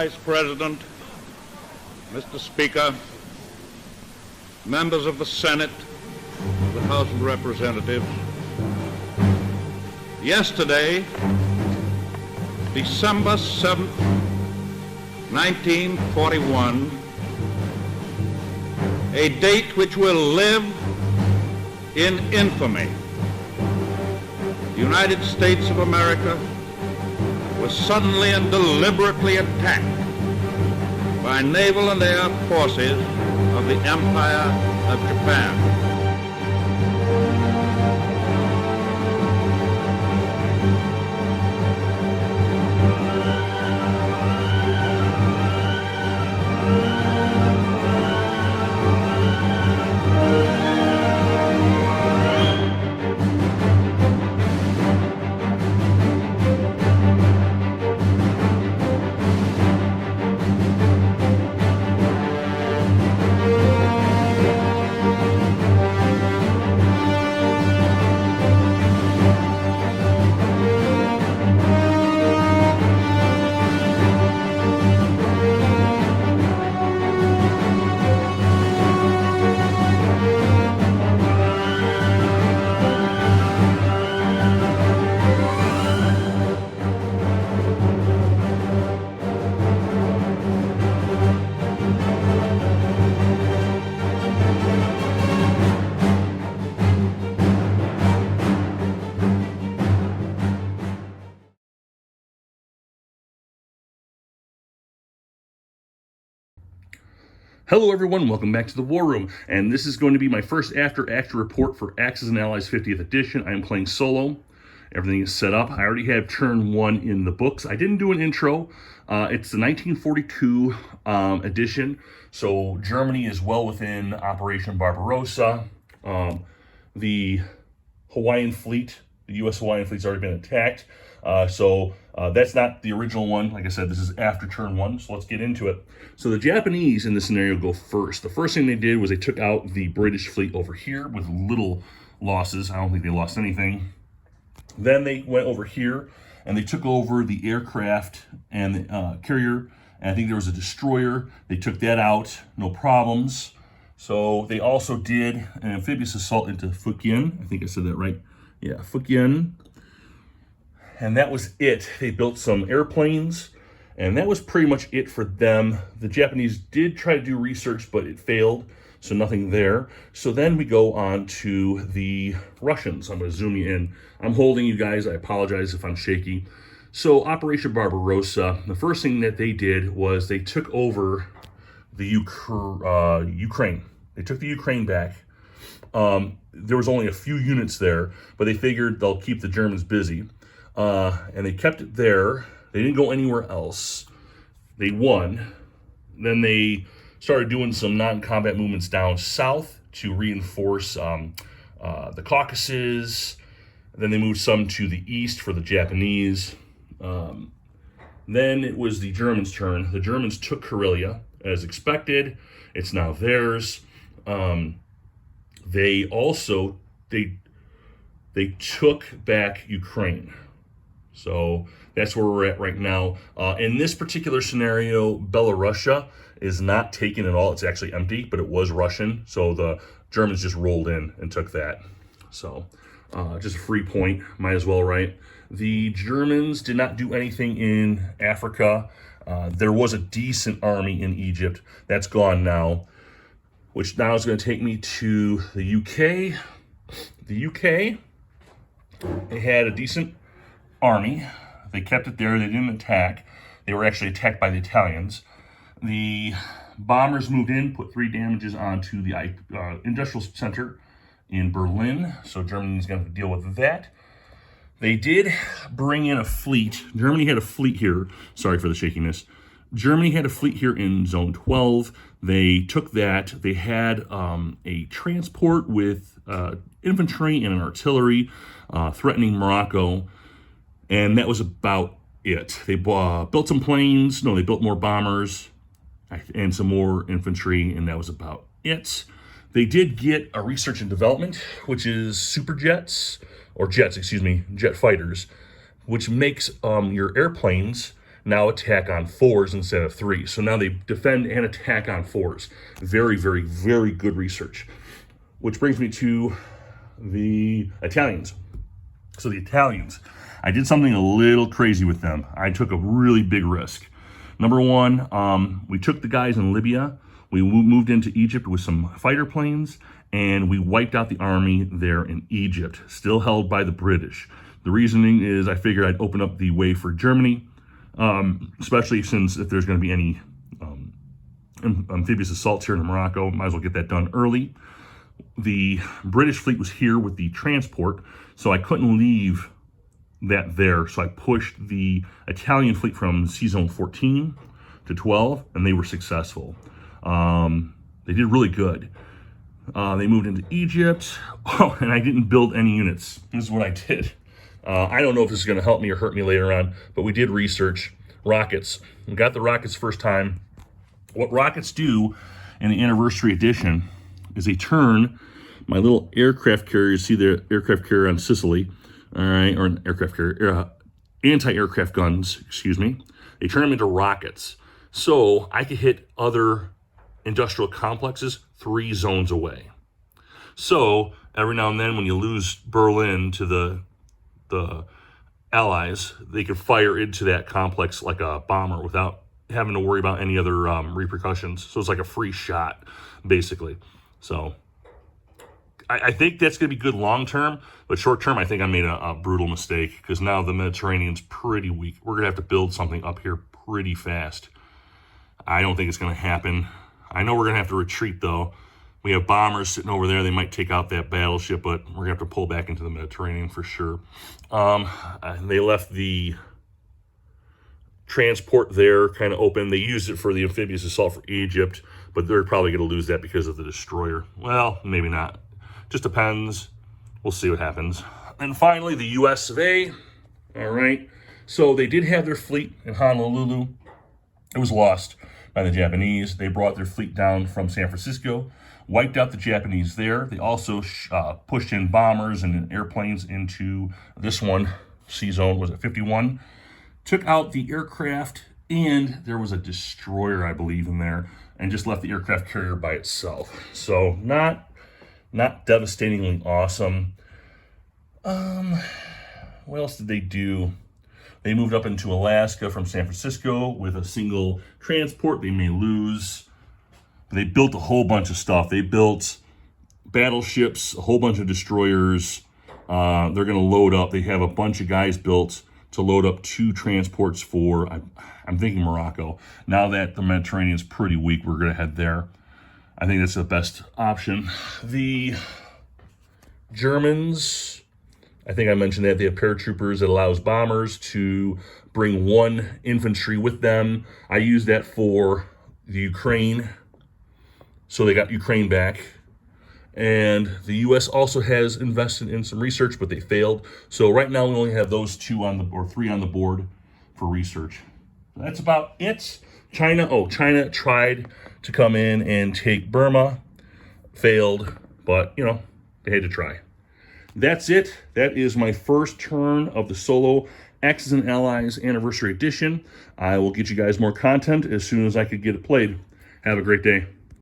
Vice President, Mr. Speaker, members of the Senate, the House of Representatives, yesterday, December 7th, 1941, a date which will live in infamy. The United States of America was suddenly and deliberately attacked by naval and air forces of the Empire of Japan. Hello everyone, welcome back to the War Room, and this is going to be my first after-action report for Axis and Allies 50th edition. I am playing solo. Everything is set up. I already have turn 1 in the books. I didn't do an intro. It's the 1942 edition, so Germany is well within Operation Barbarossa. The Hawaiian fleet, the U.S. Hawaiian fleet's already been attacked, so that's not the original one. Like I said, this is after turn 1, so let's get into it. So the Japanese in this scenario go first. The first thing they did was they took out the British fleet over here with little losses. I don't think they lost anything. Then they went over here and they took over the aircraft and the carrier. And I think there was a destroyer. They took that out, no problems. So they also did an amphibious assault into Fujian. I think I said that right. Yeah, Fujian. And that was it. They built some airplanes, and that was pretty much it for them. The Japanese did try to do research, but it failed, so nothing there. So then we go on to the Russians. I'm going to zoom you in. I'm holding you guys. I apologize if I'm shaky. So Operation Barbarossa, the first thing that they did was they took over the Ukraine. They took the Ukraine back. There was only a few units there, but they figured they'll keep the Germans busy. And they kept it there. They didn't go anywhere else. They won. Then they started doing some non-combat movements down south to reinforce the Caucasus. Then they moved some to the east for the Japanese. Then it was the Germans' turn. The Germans took Karelia as expected. It's now theirs. They also they took back Ukraine. So that's where we're at right now. In this particular scenario, Belarusia is not taken at all. It's actually empty, but it was Russian. So the Germans just rolled in and took that. So just a free point, might as well, right? The Germans did not do anything in Africa. There was a decent army in Egypt. That's gone now, which now is going to take me to the UK. The UK, they had a decent army. They kept it there. They didn't attack. They were actually attacked by the Italians. The bombers moved in, put 3 damages onto the industrial center in Berlin. So Germany's going to deal with that. They did bring in a fleet. Germany had a fleet here. Sorry for the shakiness. Germany had a fleet here in Zone 12. They took that. They had a transport with infantry and an artillery threatening Morocco. And that was about it. They built some planes. No, they built more bombers and some more infantry, and that was about it. They did get a research and development, which is super jets, or jets, excuse me, jet fighters, which makes your airplanes now attack on 4s instead of 3s. So now they defend and attack on 4s. Very, very, very good research. Which brings me to the Italians. So the Italians, I did something a little crazy with them. I took a really big risk. Number one, we took the guys in Libya. We moved into Egypt with some fighter planes, and we wiped out the army there in Egypt, still held by the British. The reasoning is I figured I'd open up the way for Germany, especially since if there's going to be any amphibious assaults here in Morocco, might as well get that done early. The British fleet was here with the transport, so I couldn't leave that there. So I pushed the Italian fleet from Sea Zone 14 to 12, and they were successful. They did really good. They moved into Egypt. Oh, and I didn't build any units. This is what I did. I don't know if this is going to help me or hurt me later on, but we did research rockets. We got the rockets first time. What rockets do in the anniversary edition is they turn my little aircraft carrier. See the aircraft carrier on Sicily, all right, or an aircraft carrier, anti-aircraft guns, excuse me. They turn them into rockets. So I could hit other industrial complexes 3 zones away. So every now and then when you lose Berlin to the Allies, they could fire into that complex like a bomber without having to worry about any other repercussions. So it's like a free shot, basically. So I think that's going to be good long term, but short term, I think I made a brutal mistake because now the Mediterranean's pretty weak. We're going to have to build something up here pretty fast. I don't think it's going to happen. I know we're going to have to retreat, though. We have bombers sitting over there. They might take out that battleship, but we're going to have to pull back into the Mediterranean for sure. They left the transport there kind of open. They used it for the amphibious assault for Egypt, but they're probably going to lose that because of the destroyer. Well, maybe not. Just depends. We'll see what happens. And finally, the US of A. All right. So they did have their fleet in Honolulu. It was lost by the Japanese. They brought their fleet down from San Francisco, wiped out the Japanese there. They also pushed in bombers and airplanes into this one, Sea Zone, was it 51? Took out the aircraft, and there was a destroyer, I believe, in there, and just left the aircraft carrier by itself. So not devastatingly awesome. What else did they do? They moved up into Alaska from San Francisco with a single transport. They may lose. They built a whole bunch of stuff. They built battleships, a whole bunch of destroyers. They're going to load up. They have a bunch of guys built to load up 2 transports for, I'm thinking Morocco. Now that the Mediterranean is pretty weak, we're going to head there. I think that's the best option. The Germans, I think I mentioned that they have paratroopers that allows bombers to bring 1 infantry with them. I use that for the Ukraine. So they got Ukraine back. And the U.S. also has invested in some research, but they failed. So right now we only have those 2 on the, or 3 on the board for research. That's about it. China tried to come in and take Burma, failed, but they had to try. That's it. That is my first turn of the solo Axis and Allies Anniversary Edition. I will get you guys more content as soon as I could get it played. Have a great day.